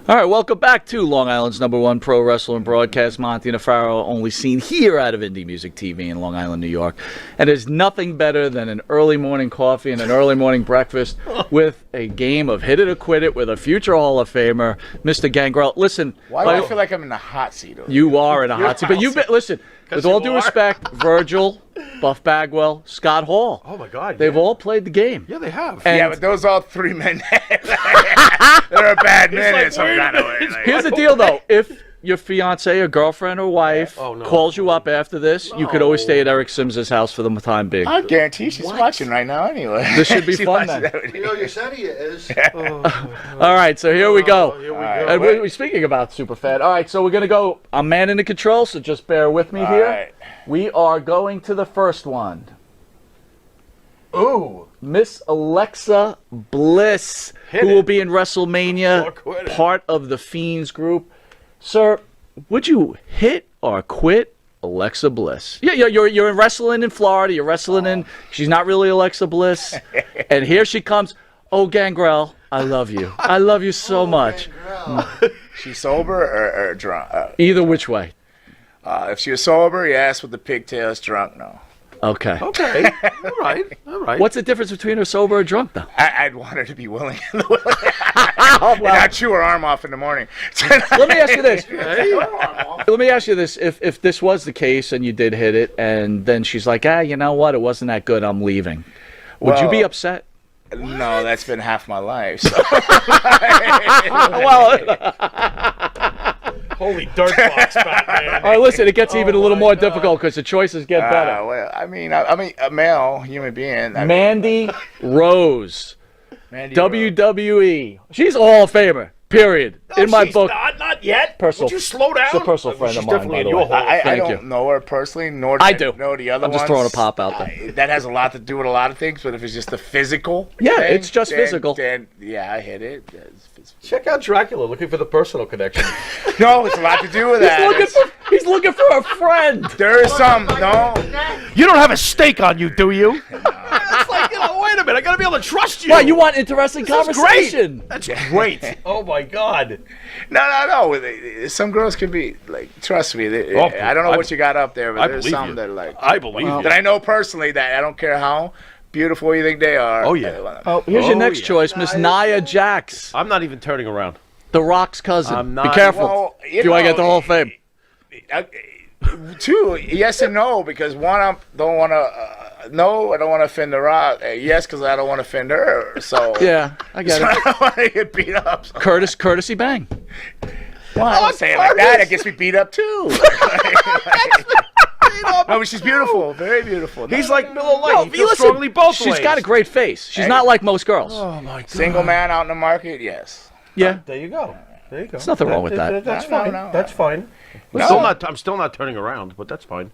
All right, welcome back to Long Island's #1 pro wrestling broadcast. Monty Nefaro, only seen here out of Indie Music TV in Long Island, New York. And there's nothing better than an early morning coffee and an early morning breakfast with a game of Hit It or Quit It with a future Hall of Famer, Mr. Gangrel. Listen. Why do I feel like I'm in the hot seat? You are in a hot seat. But you've been, listen, with all due respect, Virgil, Buff Bagwell, Scott Hall. Oh, my God. They've all played the game. Yeah, they have. And yeah, but those all three men, they're a bad minute in some kind of way. Here's the deal, though. If your fiance or girlfriend or wife calls you up after this, you could always stay at Eric Sims's house for the time being. I guarantee she's watching right now anyway. This should be fun, then. You know, Yesenia is. All right, so here we go. Here we go. And we're speaking about Superfat. All right, so we're going to go. I'm man in the control, so just bear with me here. Right. We are going to the first one. Ooh. Miss Alexa Bliss, who will be in WrestleMania, part of the Fiends group. Sir, would you hit or quit Alexa Bliss? Yeah, you're wrestling in Florida. You're wrestling in. She's not really Alexa Bliss, and here she comes. Oh, Gangrel, I love you. I love you so much. She's sober or drunk? Either which way. If she was sober, yes. With the pigtails, drunk, no. Okay. Okay. All right. What's the difference between her sober or drunk, though? I'd want her to be willing. And not chew her arm off in the morning. Let me ask you this. Let me ask you this. If this was the case and you did hit it, and then she's like, you know what? It wasn't that good. I'm leaving. Would you be upset? No, that's been half my life. So. Holy dirt box, Batman. All right, listen, it gets even a little more difficult because the choices get better. Well, I mean, a male human being. Mandy Rose. Mandy WWE. She's a Hall of Famer, period. No, in my she's book. Not yet. Personal, Would you slow down? She's a personal friend of mine, by the way. I don't know her personally, nor do I do. know the other I'm just throwing a pop out there. That has a lot to do with a lot of things, but if it's just the physical Yeah, thing, it's just physical. Then, yeah, I hit it. Check out Dracula, looking for the personal connection. No, it's a lot to do with that. He's looking for a friend. There is some, no. You don't have a stake on you, do you? It's like, wait a minute, I gotta be able to trust you. Why, you want interesting conversation? Great. That's great. Oh my God. No. Some girls can be like, trust me. I don't know what you got up there, but there's some that are like. I believe you. That I know personally that I don't care how beautiful you think they are. Oh yeah. Here's your next choice, Miss Nia Jax, I'm not even turning around. The Rock's cousin. I'm not- Be careful. Well, if you want to get the Hall of Fame. Two, yes and no, because one, I don't want to. No, I don't want to offend The Rock. Yes, because I don't want to offend her. So Yeah, I get so it. I don't want to get beat up. So. Courtesy bang. Well, I don't say it like that. It gets me beat up too. No, but she's beautiful, very beautiful. He's like Miller Lite. No, he feels strongly both ways. She's got a great face. She's not like most girls. Oh my God. Single man out in the market, yes. Yeah. There you go. There's nothing wrong with that. That's No, fine. no. That's fine. No. I'm still not turning around, but that's fine.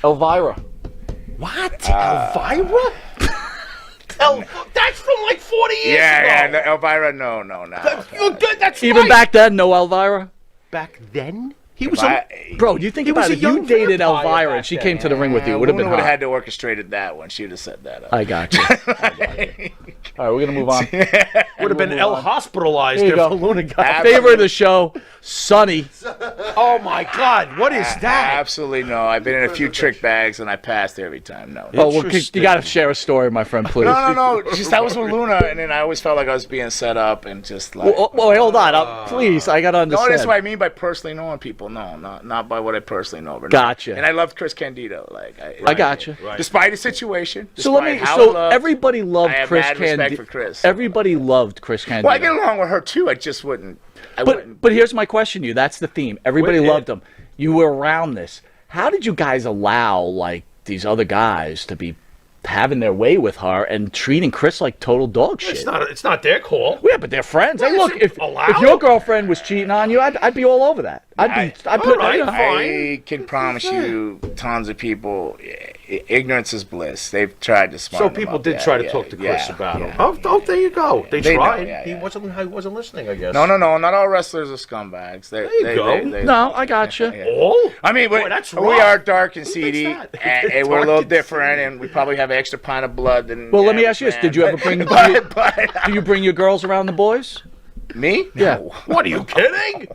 Elvira. What? Elvira? That's from like 40 years ago. Yeah, no, Elvira, no. That's Even right. back then, no Elvira. Back then? He was Bro, you think about was it. a young You dated vampire Elvira back and she then. came to the ring with you. It would have been would have hot. had to orchestrated that one. She would have set that up. I got you. All right, we're going to move on. would have been hospitalized Here you if go. Luna got. Favorite of the show, Sonny. Oh my God! What is that? Absolutely no. I've been in a few trick bags and I passed every time. No. Oh, well, you Interesting. got to share a story, my friend, please. No. Just that was with Luna, and then I always felt like I was being set up and just like. Well, wait, hold on. Please, I got to No, understand. that's what I mean by personally knowing people. No, not by what I personally know. But Gotcha. And I loved Chris Candido. Like I gotcha. Right. Despite the situation. So let me. despite how So loved, everybody loved I have Chris mad respect Candido. for Chris. Everybody loved Chris Candido. Well, I get along with her too. I just wouldn't. I wouldn't. But here's my question to you. That's the theme. Everybody loved him. You were around this. How did you guys allow like these other guys to be having their way with her and treating Chris like total dog shit? It's not their call. Yeah, but they're friends. Hey, Well, look, if if allowed? your girlfriend was cheating on you, I'd be all over that. I'd put. all right, you know, I can promise you, tons of people, ignorance is bliss. They've tried to So smarten people them up. did Yeah, try to yeah, talk to Chris yeah, about yeah. him. Oh, there you go. They They know, tried. yeah, He yeah. wasn't listening, I guess. No. Not all wrestlers are scumbags. There you go. No, I got you. All? I mean, Boy, that's we rough. are dark and Who seedy, thinks that? and we're a little different, and we probably have an extra pint of blood than. Well, let me average ask you this: man. Did you ever bring? But Do you bring your girls around the boys? Me? Yeah. No. What, are you kidding?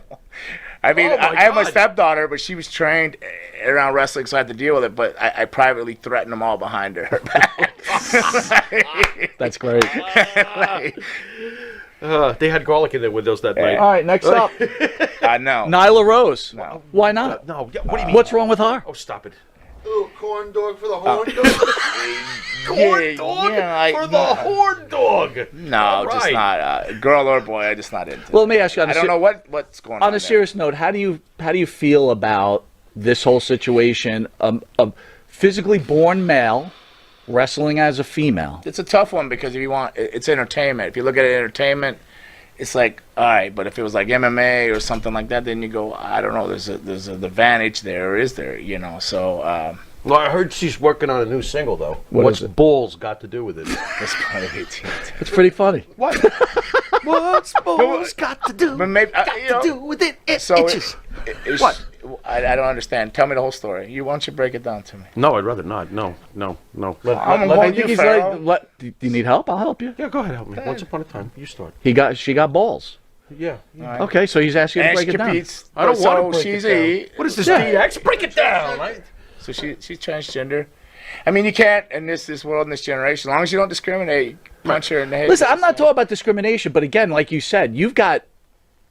I mean, Oh, my I have my God. stepdaughter, but she was trained around wrestling, so I had to deal with it. But I privately threatened them all behind her back. That's great. They had garlic in their windows that night. All right, next up, No. Nyla Rose. No. Why not? No, yeah, what do you mean? What's wrong with her? Oh, stop it. Little corn dog for the horn dog. Corn dog for the horn dog. No, All just right. not. Girl or boy, I'm just not into. Well, let me ask you. I don't know what's going on. On a there. serious note, how do you feel about this whole situation of physically born male wrestling as a female? It's a tough one because if you want, it's entertainment. If you look at it entertainment, it's like, all right, but if it was like MMA or something like that, then you go, I don't know, there's an advantage there, or is there, you know? So Well, I heard she's working on a new single, though. What What's is it? balls got to do with it? that's probably 18. It's pretty funny. What? What's balls got to do? But maybe you know, do with it? It so itches. it's- What? I don't understand. Tell me the whole story. Why don't you break it down to me? No, I'd rather not. No. I'm let going me- you, He's Pharaoh. like, do you need help? I'll help you. Yeah, go ahead, help me. Once upon a time, you start. She got balls. Yeah. Okay, so he's asking you to And break she it down. competes. I don't so want to break she's it down. a What is this, Yeah. DX? Break it down. Right? So she's transgender. I mean, you can't in this world, in this generation, as long as you don't discriminate, punch her in the head. Listen, I'm not talking about discrimination, but again, like you said, you've got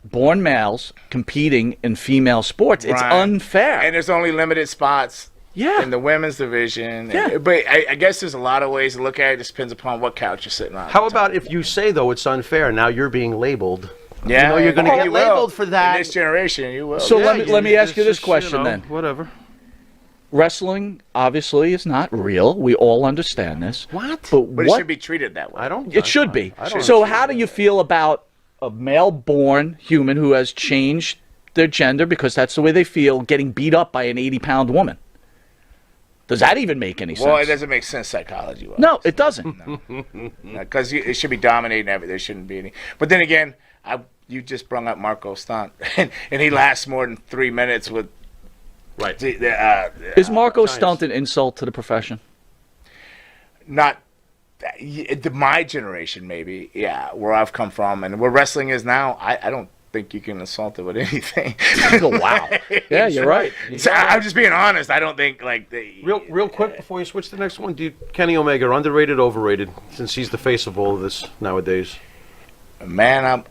born males competing in female sports. It's Right. unfair. And there's only limited spots Yeah. in the women's division. Yeah. But I guess there's a lot of ways to look at it. It just depends upon what couch you're sitting on. How about if you say, though, it's unfair, now you're being labeled. Yeah, You know you're gonna and get you will. labeled for that. In this generation, you will. So Yeah. let me ask you this question then. Whatever. Wrestling obviously is not real. We all understand this. What? But But it what should be treated that way. I don't. it should be. I don't So how do you feel about a male-born human who has changed their gender because that's the way they feel, getting beat up by an 80-pound woman? Does that even make any sense? Well, it doesn't make sense psychology-wise. No, it doesn't. Because it should be dominating everything. There shouldn't be any. But then again, you just brought up Marco Stunt, and he lasts more than 3 minutes with. Right. Is Marco Giants. Stunt an insult to the profession? Not my generation, maybe. Yeah, where I've come from and where wrestling is now, I don't think you can insult it with anything. Wow. Yeah, you're right. So I'm just being honest. I don't think like Real quick before you switch to the next one, do you, Kenny Omega, underrated, overrated? Since he's the face of all of this nowadays. Man,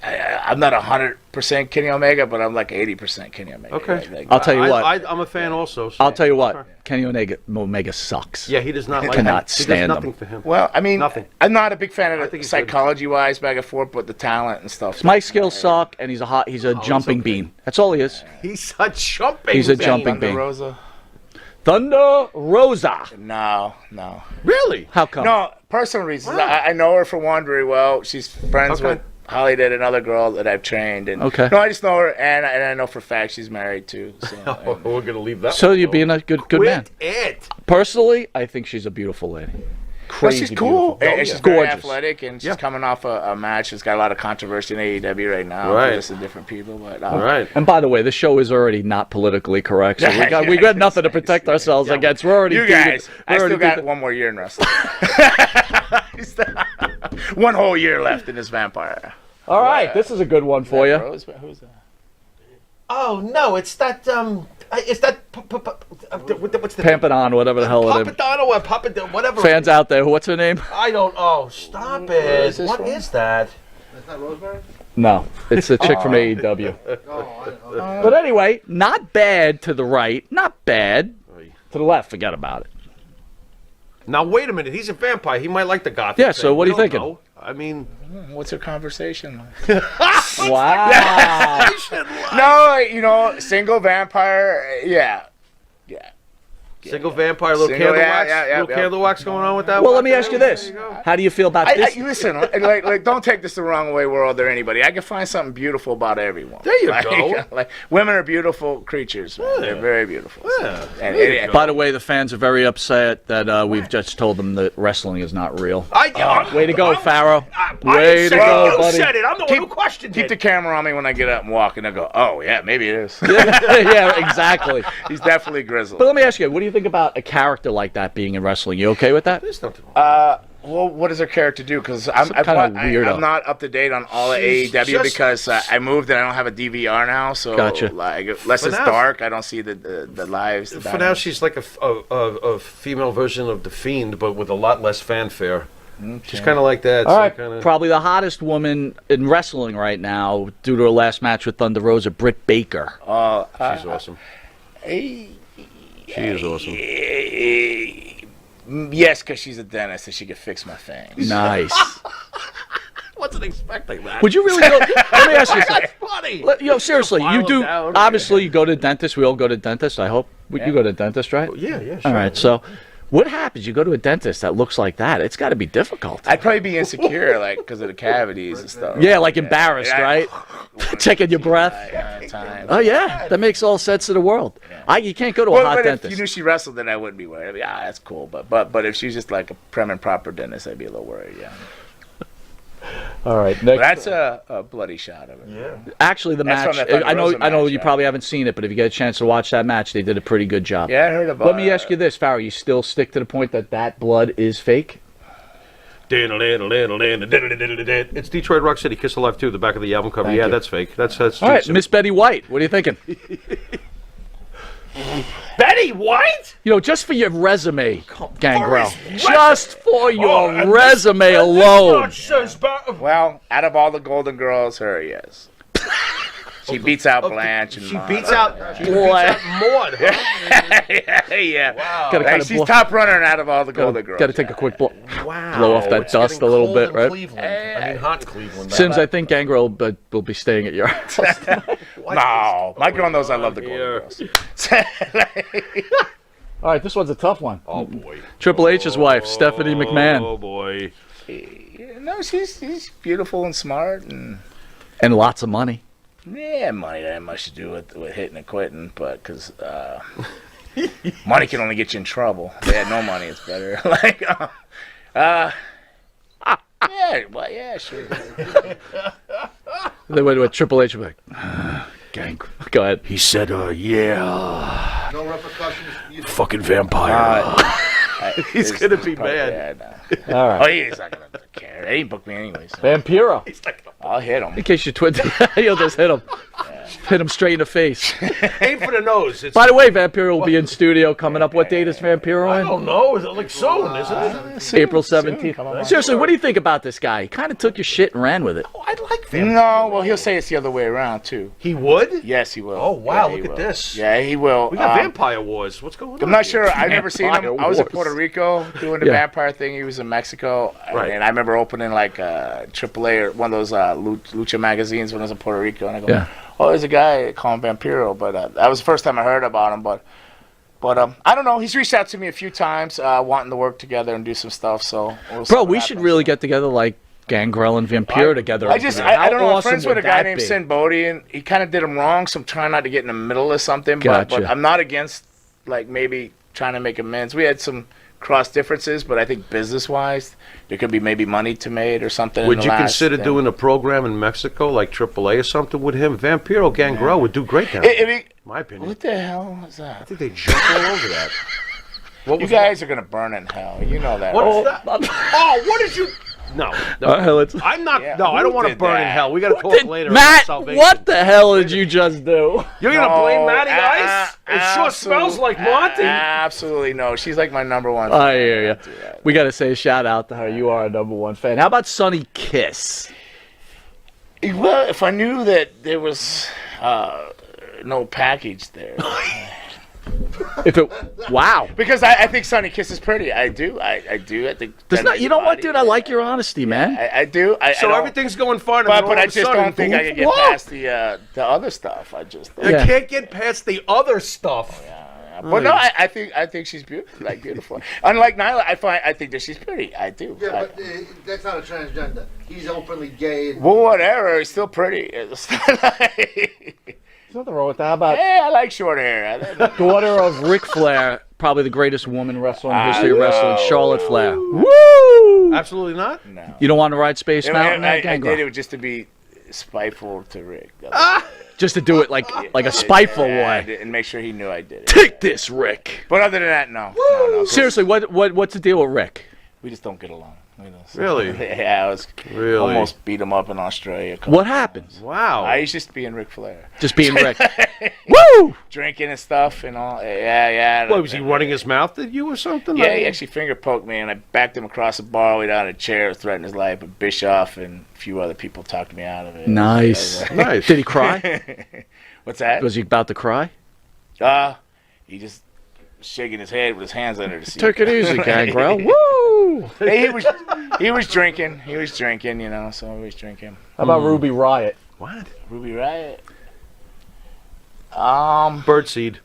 I'm not 100% Kenny Omega, but I'm like 80% Kenny Omega. Okay. Like, I'll tell you what. I'm a fan also. So. I'll tell you what. Kenny Omega sucks. Yeah, he does not like Cannot him. He stand does nothing him. for him. well, I mean, Nothing. I'm not a big fan of I it think he's good. psychology-wise, back and forth, but the talent and stuff. My skills suck, and he's a jumping okay. bean. That's all he is. He's a jumping. He's a bean. jumping Thunder bean. Rosa? Thunder Rosa. No. Really? How come? No, personal reasons. I know her for one very well. She's friends Okay. with Holly, did another girl that I've trained. And Okay. No, I just know her, and I know for a fact she's married too. So, We're gonna leave that. So one you're being alone. a good man. Quit it. Personally, I think she's a beautiful lady. But Crazy she's cool, beautiful. and yeah. she's very Gorgeous. athletic, and she's Yeah. coming off a match. She's got a lot of controversy in AEW right now. Right. There's some different people, but All right. And by the way, the show is already not politically correct, so we got nothing to protect ourselves against. We're already you beating- guys, I we're still already got beating- one more year in wrestling. One whole year left in this vampire. All right, this is a good one for you. Rose? Who's that? Oh no, it's that. It's that. What's the Pampadon, whatever the hell it is. Papadano or Papadon, whatever. Fans out there, what's her name? I don't. Oh, stop is it! this What from? is that? That's not Rosemary? No, it's a chick from AEW. Oh, But anyway, not bad to the right, not bad to the left. Forget about it. Now wait a minute. He's a vampire. He might like the goth. Yeah, so what are you thinking? Know. I mean, What's her conversation like? Wow. No, single vampire. Yeah. single vampire, little Single, candle yeah, wax, yeah, little yeah. candle wax going on with that. Well, one? let me ask you this: There go. how do you feel about this? Listen, like, don't take this the wrong way, world or anybody. I can find something beautiful about everyone. There you Like, go. Like women are beautiful creatures. Man. They're very beautiful. Yeah, And- there you and- go. By the way, the fans are very upset that we've just told them that wrestling is not real. Way to go, Pharaoh. Way to go, You buddy. said it. I'm the one who questioned Keep it. the camera on me when I get up and walk, and I go, oh yeah, maybe it is. Yeah, exactly. He's definitely grizzled. But let me ask you, what do you think about a character like that being in wrestling? You okay with that? There's nothing wrong. Well, what does her character do? Because I'm weirdo. I'm not up to date on all of AEW just- because I moved and I don't have a DVR now. So Gotcha. like, unless For it's now- dark, I don't see the lives. The For now, dynamics. she's like a female version of the Fiend, but with a lot less fanfare. She's kind of like that. All right, kinda... probably the hottest woman in wrestling right now due to her last match with Thunder Rosa, Britt Baker. She's awesome. She is awesome. Yes, because she's a dentist and she can fix my fangs. Nice. Wasn't expecting that. Would you really go? Let me ask you something. Funny. Seriously, you File do. down. Obviously, you go to dentist. We all go to dentist. I hope you go to dentist, right? Yeah, sure. All right. So, what happens? You go to a dentist that looks like that. It's got to be difficult. I'd probably be insecure, like, because of the cavities and stuff. Yeah, like embarrassed, Yeah. right? Checking your breath. Time. Oh yeah, that makes all sense in the world. You can't go to a Well, hot but dentist. if you knew she wrestled, then I wouldn't be worried. I'd be, that's cool. But if she's just like a prim and proper dentist, I'd be a little worried. Yeah. All right, But next. that's a bloody shot of it. Yeah. Actually, the That's match. from the Thunder I know. Rosa I know match, you right? probably haven't seen it, but if you get a chance to watch that match, they did a pretty good job. Yeah, I heard about. Let me ask you this, Farrah. You still stick to the point that blood is fake? It's Detroit Rock City, Kiss Alive 2, the back of the album cover. Thank Yeah, you. that's fake. That's All right, Miss Betty White. What are you thinking? Betty White? You know, just for your resume, Gangrel. Just for your resume alone. Well, out of all the Golden Girls, her yes. She beats out Blanche and She Maude. beats out Maud, huh? yeah. Wow. Gotta Like, kinda she's blow- top runner out of all the Golden Girls. Got to take a quick blow Wow. off that It's dust getting a little cold bit, in right? Cleveland. I mean, hot in Cleveland. Sims, I think Gangrel will be staying at your house. No, my girl knows I love the Golden Here. Girls. All right, this one's a tough one. Oh, boy. Triple H's wife, Stephanie McMahon, Oh, boy. No, she's beautiful and smart and and lots of money. yeah, money that much to do with hitting and quitting, but because money can only get you in trouble. If they had no money, it's better. Like, yeah, well, yeah, sure. They went with Triple H. Like, Gang, go ahead. He said, yeah, No repercussions. You fucking vampire. He's It's- gonna be probably- mad. Yeah, no. All right, Oh, he's not gonna care. They didn't book me anyway. So Vampiro. I'll hit him. In case you twin, you'll just hit him. Hit him straight in the face. Aim for the nose. It's, By the way, Vampiro will be in studio coming up. What date is Vampiro I in? don't know. Is it like soon, isn't it? April 17th. Seriously, what do you think about this guy? He kind of took your shit and ran with it. Oh, I like vampire. No, well, he'll say it's the other way around too. He would? Yes, he will. Oh, wow, Yeah, he look at will. this. Yeah, he will. We got Vampire Wars. What's going on? I'm not here? sure. I've never seen him. Vampire I was in Wars. Puerto Rico doing the Yeah. vampire thing. He was in Mexico, Right. and I remember opening like AAA or one of those lucha magazines when I was in Puerto Rico, and I go, Yeah. "Oh, there's a guy called Vampiro," but that was the first time I heard about him. But I don't know. He's reached out to me a few times, wanting to work together and do some stuff. So, we'll see Bro, what we should happens. really get together like Gangrel and Vampiro together. I just, How I don't know. I'm awesome friends would with a guy that named be? Sin Bodhi, and he kind of did him wrong, so I'm trying not to get in the middle of something. But Gotcha. I'm not against, like, maybe trying to make amends. We had some cross differences, but I think business-wise, there could be maybe money to made or something. Would you consider doing a program in Mexico, like AAA or something with him? Vampiro Gangrel would do great down there, in my opinion. What the hell is I that? think they jump all over that. What You was guys are going to burn in hell. You know that. What right? is that? Oh, what did you... No, no. let's- I'm not... Yeah, no, I who don't want to did burn in that? hell. We got to talk Did- later Matt, about salvation. what the hell did you just do? You're going to blame Matty No, Ice? It sure smells like Monty. Absolutely no. She's like my number one. I fan. hear you. Don't do that. We got to say a shout out to her. You are a number one fan. How about Sonny Kiss? Well, if I knew that there was no package there. Wow. Because I think Sonny Kiss is pretty. I do. I do. I think. There's not. You know what, body. dude? I like your honesty, man. I do. I So don't- everything's going fine. and But, then all but I of a just sudden, don't think I can get whoa! past the other stuff. I just. You Yeah. can't get past the other stuff. But no, I think she's beautiful. Like beautiful. Unlike Nyla, I think that she's pretty. I do. Yeah, but that's not a transgender. He's openly gay. And Well, whatever. He's still pretty. There's nothing wrong with that. How about Hey, I like short hair. daughter of Ric Flair, probably the greatest woman wrestler in the history of know. wrestling, Charlotte Flair. Woo! Absolutely not. No. You don't want to ride Space Mountain? I Gangrel? did it just to be spiteful to Rick. Just to do it like a spiteful Yeah, way. and make sure he knew I did it. Take this, Rick. But other than that, no. 'Cause Seriously, what's the deal with Rick? we just don't get along. Really? Yeah, I was Really? almost beat him up in Australia. What happened? Wow. I used to be in Ric Flair. Just being Rick. Woo! Drinking and stuff and all. Yeah. What, was he running his mouth at you or something? Yeah, he actually finger poked me, and I backed him across the bar, way down a chair, threatened his life. But Bischoff and a few other people talked me out of it. Nice. Nice. Did he cry? What's that? Was he about to cry? He just shaking his head with his hands under the seat. Took it easy, Gangrel. Woo! Hey, he was drinking. He was drinking, so he was drinking. How about Ruby Riot? What? Ruby Riot. Birdseed.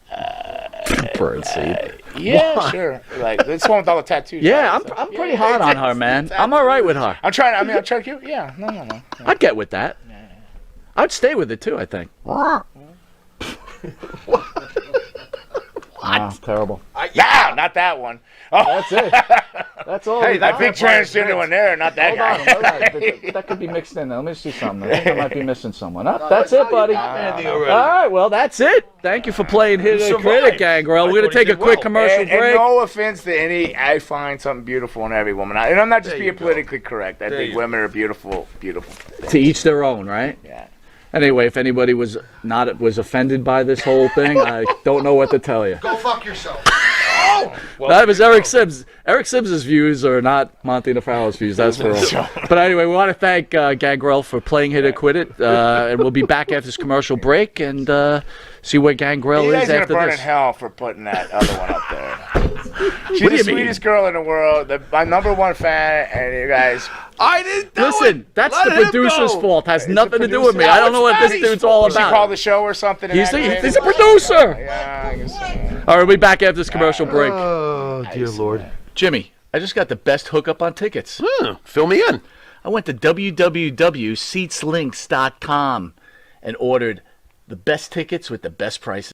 Birdseed. Yeah, Why? Sure. Like this one with all the tattoos. Yeah, right? I'm pretty hot on her, man. I'm all right with her. I'm trying to keep. Yeah, no. I'd get with that. I'd stay with it too, I think. Wow, terrible. No, not that one. Oh, That's it. That's all. Hey, that big transgender one there, not that Hold guy. on, hold on. That could be mixed in there. Let me see something. I think I might be missing someone. That's it, buddy. All right, well, that's it. Thank you for playing Hit It or Quit It, Gangrel. We're going to take a quick commercial And break. no offense to any, I find something beautiful in every woman. And I'm not just There being you go. politically correct. I There think you women are beautiful, beautiful. To each their own, right? Yeah. Anyway, if anybody was offended by this whole thing, I don't know what to tell you. Go fuck yourself. That was Eric Sims. Eric Sims' views are not Monty Nafarro's views, that's for all. But anyway, we want to thank Gangrel for playing Hit It, Quit It. And we'll be back after this commercial break and see where Gangrel You is guys are after going to burn this. in hell for putting that other one up there. She's What do the you mean? sweetest girl in the world, my #1 fan, and you guys... I didn't know Listen, it. that's Let the him producer's go. fault. Has He's nothing the to do with me. producer. I don't know what this dude's all Does she call about. the show or something? He's the producer. Yeah, I guess so. All right, we'll be back after this commercial break. Oh, dear Lord. Jimmy, I just got the best hookup on tickets. Fill me in. I went to www.seatslinks.com and ordered the best tickets with the best prices.